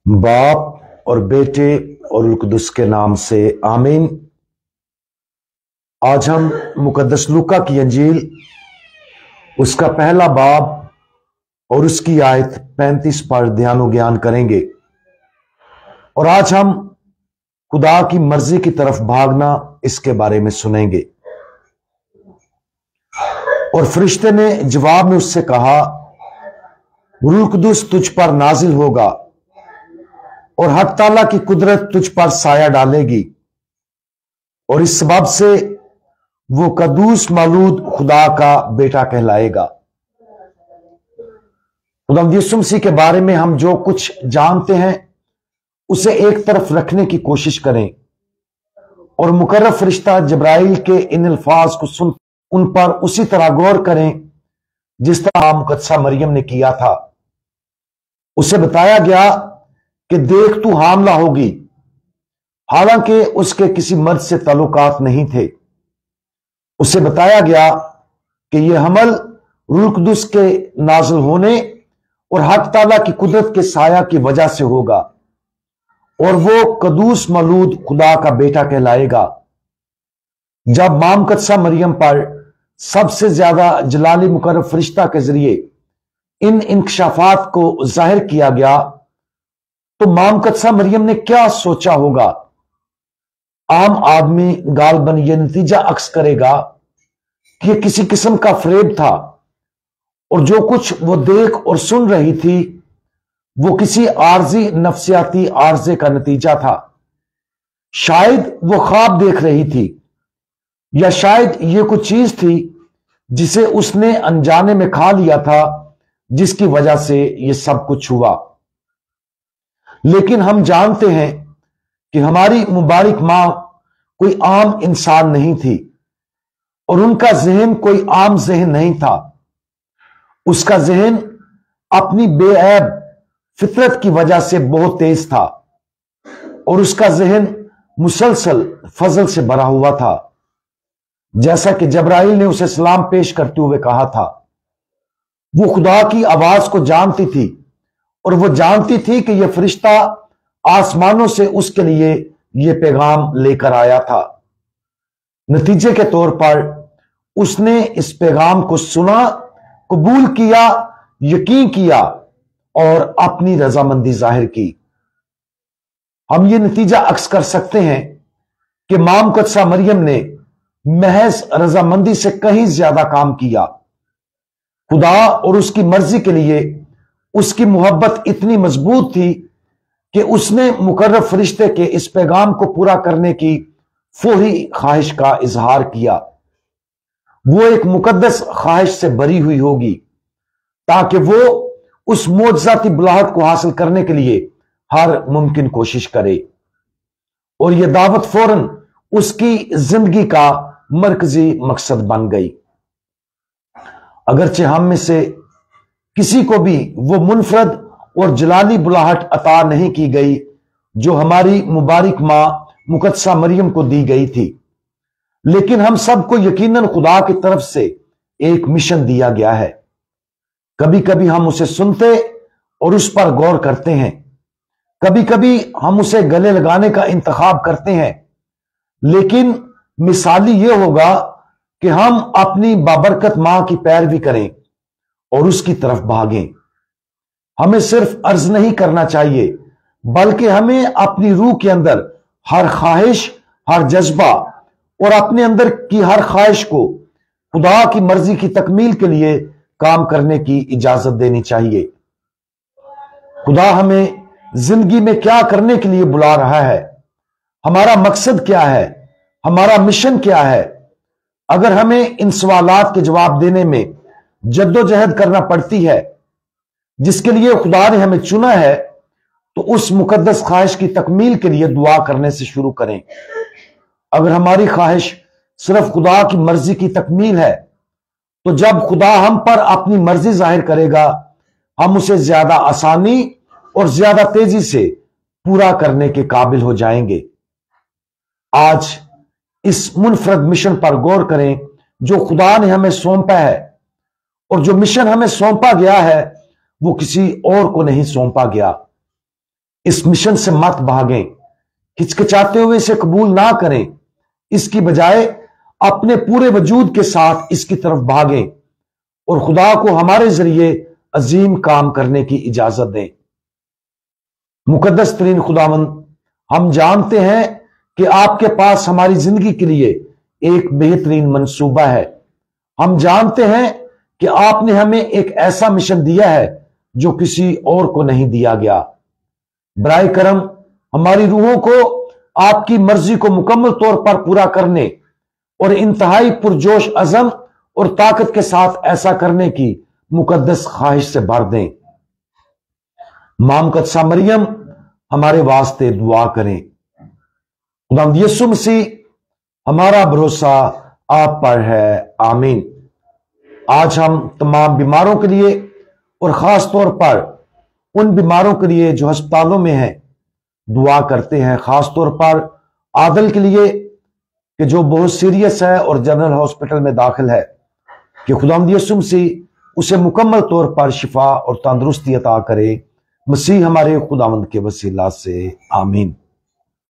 बाप और बेटे और रूह कुद्दुस के नाम से आमीन। आज हम मुकद्दस लूका की अंजील उसका पहला बाब और उसकी आयत 35 पर ध्यान और ज्ञान करेंगे। और आज हम खुदा की मर्जी की तरफ भागना इसके बारे में सुनेंगे। और फरिश्ते ने जवाब में उससे कहा, रूह कुद्दुस तुझ पर नाजिल होगा और हक ताला की कुदरत तुझ पर साया डालेगी, और इस सबब से वो कद्दूस मौलूद खुदा का बेटा कहलाएगा। खुदावंद यीशु मसीह के बारे में हम जो कुछ जानते हैं उसे एक तरफ रखने की कोशिश करें और मुकर्रर फरिश्ता जब्राइल के इन अल्फाज को सुन उन पर उसी तरह गौर करें जिस तरह मुकद्दसा मरियम ने किया था। उसे बताया गया कि देख तू हामला होगी, हालांकि उसके किसी मर्द से ताल्लुकात नहीं थे। उसे बताया गया कि यह हमल रूह कुद्दुस के नाज़िल होने और हक ताला की कुदरत के साया की वजह से होगा, और वो कद्दूस मौलूद खुदा का बेटा कहलाएगा। जब मां मुकद्दसा मरियम पर सबसे ज्यादा जलाली मुकर्रर फरिश्ता के जरिए इन इंकशाफात को जाहिर किया गया, तो मां मुकद्दसा मरियम ने क्या सोचा होगा? आम आदमी गालबन यह नतीजा अक्स करेगा कि यह किसी किस्म का फरेब था, और जो कुछ वो देख और सुन रही थी वो किसी आर्जी नफ्सियाती आर्जे का नतीजा था। शायद वो ख्वाब देख रही थी, या शायद ये कुछ चीज थी जिसे उसने अनजाने में खा लिया था, जिसकी वजह से ये सब कुछ हुआ। लेकिन हम जानते हैं कि हमारी मुबारक मां कोई आम इंसान नहीं थी, और उनका जहन कोई आम जहन नहीं था। उसका जहन अपनी बेऐब फितरत की वजह से बहुत तेज था, और उसका जहन मुसलसल फजल से भरा हुआ था। जैसा कि जब्राइल ने उसे सलाम पेश करते हुए कहा था, वो खुदा की आवाज को जानती थी, और वो जानती थी कि यह फरिश्ता आसमानों से उसके लिए यह पैगाम लेकर आया था। नतीजे के तौर पर उसने इस पैगाम को सुना, कबूल किया, यकीन किया और अपनी रजामंदी जाहिर की। हम ये नतीजा अक्स कर सकते हैं कि मां मुकद्दसा मरियम ने महज रजामंदी से कहीं ज्यादा काम किया। खुदा और उसकी मर्जी के लिए उसकी मोहब्बत इतनी मजबूत थी कि उसने मुकर्रर फरिश्ते के इस पैगाम को पूरा करने की फौरी ख्वाहिश का इजहार किया। वो एक मुकद्दस ख्वाहिश से भरी हुई होगी, ताकि वो उस मोजज़ाती बुलाहट को हासिल करने के लिए हर मुमकिन कोशिश करे। और यह दावत फौरन उसकी जिंदगी का मरकजी मकसद बन गई। अगरचे हम में से किसी को भी वो मुनफरद और जलाली बुलाहट अता नहीं की गई जो हमारी मुबारक मां मुकद्दसा मरियम को दी गई थी, लेकिन हम सबको यकीनन खुदा की तरफ से एक मिशन दिया गया है। कभी कभी हम उसे सुनते और उस पर गौर करते हैं, कभी कभी हम उसे गले लगाने का इंतखाब करते हैं, लेकिन मिसाली यह होगा कि हम अपनी बाबरकत मां की पैरवी करें और उसकी तरफ भागें। हमें सिर्फ अर्ज नहीं करना चाहिए, बल्कि हमें अपनी रूह के अंदर हर ख्वाहिश, हर जज्बा और अपने अंदर की हर ख्वाहिश को खुदा की मर्जी की तकमील के लिए काम करने की इजाजत देनी चाहिए। खुदा हमें जिंदगी में क्या करने के लिए बुला रहा है, हमारा मकसद क्या है, हमारा मिशन क्या है। अगर हमें इन सवालात के जवाब देने में जद्दोजहद करना पड़ती है जिसके लिए खुदा ने हमें चुना है, तो उस मुकद्दस ख्वाहिश की तकमील के लिए दुआ करने से शुरू करें। अगर हमारी ख्वाहिश सिर्फ खुदा की मर्जी की तकमील है, तो जब खुदा हम पर अपनी मर्जी जाहिर करेगा, हम उसे ज्यादा आसानी और ज्यादा तेजी से पूरा करने के काबिल हो जाएंगे। आज इस मुनफरद मिशन पर गौर करें जो खुदा ने हमें सौंपा है, और जो मिशन हमें सौंपा गया है वो किसी और को नहीं सौंपा गया। इस मिशन से मत भागें, हिचकिचाते हुए इसे कबूल ना करें, इसकी बजाय अपने पूरे वजूद के साथ इसकी तरफ भागें और खुदा को हमारे जरिए अजीम काम करने की इजाजत दें। मुकद्दस तरीन खुदावंद, हम जानते हैं कि आपके पास हमारी जिंदगी के लिए एक बेहतरीन मंसूबा है। हम जानते हैं कि आपने हमें एक ऐसा मिशन दिया है जो किसी और को नहीं दिया गया। बराए करम हमारी रूहों को आपकी मर्जी को मुकम्मल तौर पर पूरा करने और इंतहाई पुरजोश अज़म और ताकत के साथ ऐसा करने की मुकद्दस ख्वाहिश से भर दें। मां मुकद्दसा मरियम हमारे वास्ते दुआ करें। खुदावंद यीशु मसीह हमारा भरोसा आप पर है, आमीन। आज हम तमाम बीमारों के लिए और खास तौर पर उन बीमारों के लिए जो अस्पतालों में हैं दुआ करते हैं, खास तौर पर आदल के लिए कि जो बहुत सीरियस है और जनरल हॉस्पिटल में दाखिल है, कि खुदावंद यीशु मसीह उसे मुकम्मल तौर पर शिफा और तंदुरुस्ती अता करे। मसीह हमारे खुदावंद के वसीला से, आमीन।